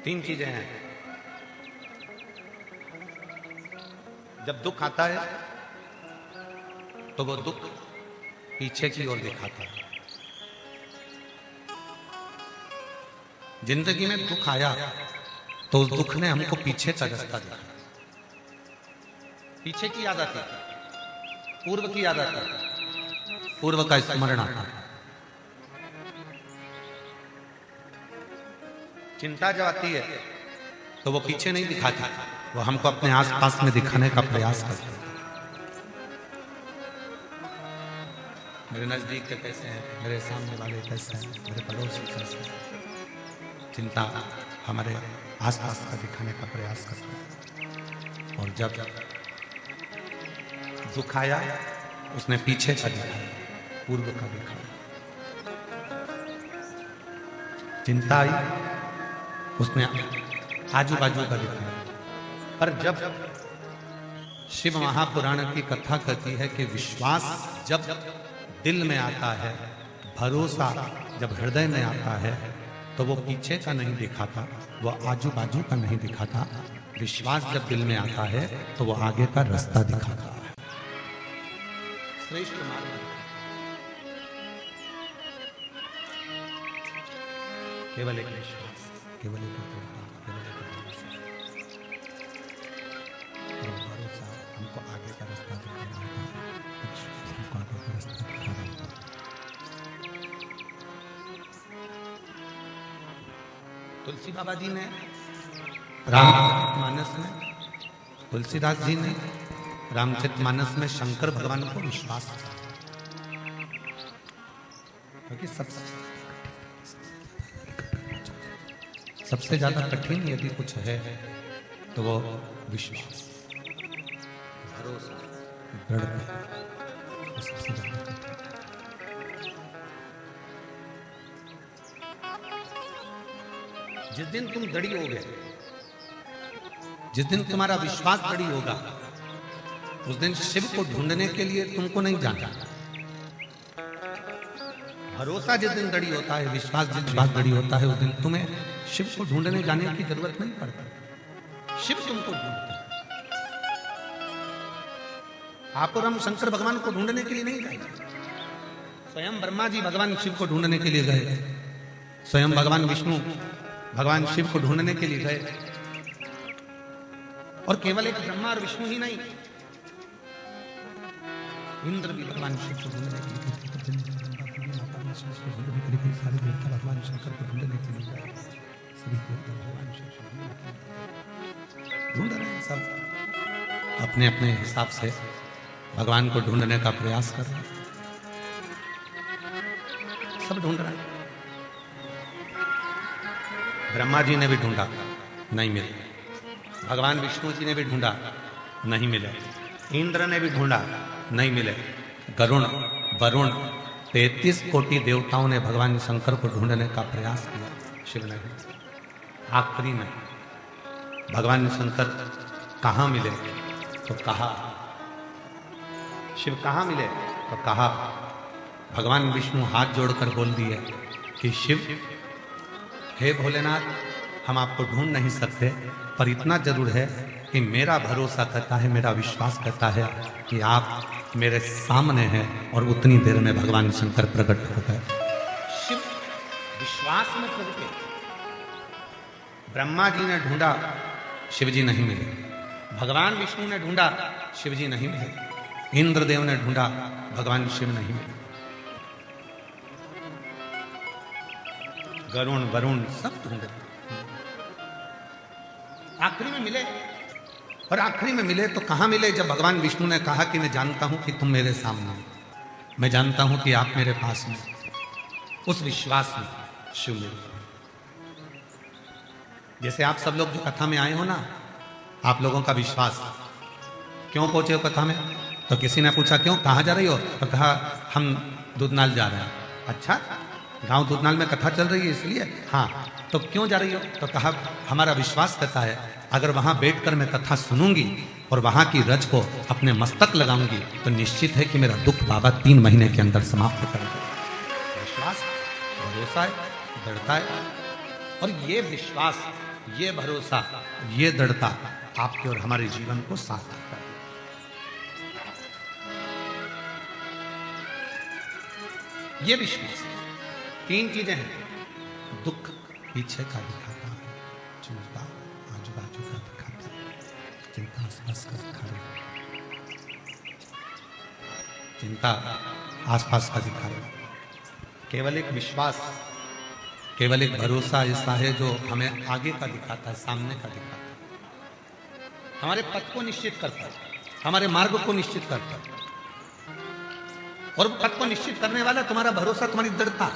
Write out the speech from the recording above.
तीन चीजें हैं। जब दुख आता है तो वो दुख पीछे की ओर दिखाता है। जिंदगी में दुख आया तो उस दुख ने हमको पीछे का रास्ता दिखाया। पीछे की याद आती है, पूर्व की याद आती है, पूर्व का स्मरण आता है। चिंता जब आती है तो वो पीछे नहीं दिखाती, वो हमको अपने आसपास में दिखाने का प्रयास करती है। मेरे नजदीक के कैसे हैं, मेरे सामने वाले कैसे हैं, मेरे पड़ोसी कैसे हैं। चिंता हमारे आसपास का दिखाने का प्रयास करती है। और जब दुख आया उसने पीछे का दिखाया, पूर्व का दिखाया। चिंता आई उसने आजू बाजू का दिखाया। पर जब शिव महापुराण की कथा कहती है कि विश्वास जब दिल में आता है, भरोसा जब हृदय में आता है, तो वो पीछे का नहीं दिखाता, वो आजू बाजू का नहीं दिखाता। विश्वास जब दिल में आता है तो वो आगे का रास्ता दिखाता है। श्रेष्ठ मार्ग, केवल एक विश्वास, केवल एक दृढ़ता, केवल एक भरोसा हमको आगे का रास्ता दिखा रहा है। हमको आगे का रास्ता दिखा रहा है। तुलसी बाबा जी ने रामचरितमानस में, तुलसीदास जी ने रामचरितमानस में शंकर भगवान को विश्वास किया, क्योंकि सबसे ज्यादा कठिन यदि कुछ है तो वो विश्वास, भरोसा, दृढ़ता, सबसे ज्यादा कठिन। जिस दिन तुम दृढ़ होगे, जिस दिन तुम्हारा विश्वास दृढ़ होगा, उस दिन शिव को ढूंढने के लिए तुमको नहीं जाना। भरोसा जिस दिन दृढ़ होता है, विश्वास जिस बात दृढ़ होता है, उस दिन तुम्हें शिव को ढूंढने जाने की जरूरत नहीं पड़ती। शिव तुमको ढूंढते हैं। आप और हम शंकर भगवान को ढूंढने के लिए नहीं गए। स्वयं ब्रह्मा जी भगवान शिव को ढूंढने के लिए गए, स्वयं भगवान विष्णु भगवान शिव को ढूंढने के लिए गए। और केवल एक ब्रह्मा और विष्णु ही नहीं, इंद्र भी भगवान शिव को ढूंढने के लिए गए, सारे देवता भगवान शंकर को ढूंढने के लिए गए, सभी देवता भगवान शिव को ढूंढ रहे हैं। सब अपने अपने हिसाब से भगवान को ढूंढने का प्रयास कर रहे हैं, सब ढूंढ रहे हैं। ब्रह्मा जी ने भी ढूंढा, नहीं मिले। भगवान विष्णु जी ने भी ढूंढा, नहीं मिले। इंद्र ने भी ढूंढा, नहीं मिले। गरुण, वरुण, 33 कोटि देवताओं ने भगवान शंकर को ढूंढने का प्रयास किया, शिव ने। आखिरी में भगवान शंकर कहाँ मिले तो कहा, शिव कहाँ मिले तो कहा, भगवान विष्णु हाथ जोड़कर बोल दिए कि शिव, हे भोलेनाथ, हम आपको ढूंढ नहीं सकते, पर इतना जरूर है कि मेरा भरोसा करता है, मेरा विश्वास करता है कि आप मेरे सामने हैं। और उतनी देर में भगवान शंकर प्रकट हो गए। शिव विश्वास में प्रकटे। ब्रह्मा जी ने ढूंढा, शिव जी नहीं मिले। भगवान विष्णु ने ढूंढा, शिव जी नहीं मिले। इंद्रदेव ने ढूंढा, भगवान शिव नहीं मिले। गरुण, वरुण सब ढूंढे, आखिरी में मिले। और आखिरी में मिले तो कहां मिले? जब भगवान विष्णु ने कहा कि मैं जानता हूं कि तुम मेरे सामने हो, मैं जानता हूं कि आप मेरे पास में। उस विश्वास में शिव मिले। जैसे आप सब लोग जो कथा में आए हो ना, आप लोगों का विश्वास, क्यों पहुंचे हो कथा में? तो किसी ने पूछा क्यों, कहां जा रही हो? तो कहा हम दूधनाल जा रहे हैं। अच्छा, गांव दूधनाल में कथा चल रही है इसलिए? हाँ। तो क्यों जा रही हो? तो कहा हमारा विश्वास करता है अगर वहां बैठकर मैं कथा सुनूंगी और वहां की रज को अपने मस्तक लगाऊंगी तो निश्चित है कि मेरा दुख बाबा 3 महीने के अंदर समाप्त कर देगा। विश्वास, भरोसा है, दृढ़ता है। और ये विश्वास ये भरोसा, ये दृढ़ता आपके और हमारे जीवन को सार्थक कर देगी। ये विश्वास, 3 चीजें हैं। दुख पीछे का दिखाता है, चिंता आजू बाजू का दिखाता है, चिंता आसपास का दिखा रही, चिंता आसपास का दिखा रही। केवल एक विश्वास, केवल एक भरोसा ऐसा है जो हमें आगे का दिखाता है, सामने का दिखाता है, हमारे पथ को निश्चित करता है, हमारे मार्ग को निश्चित करता है। और पथ को निश्चित करने वाला तुम्हारा भरोसा, तुम्हारी दृढ़ता।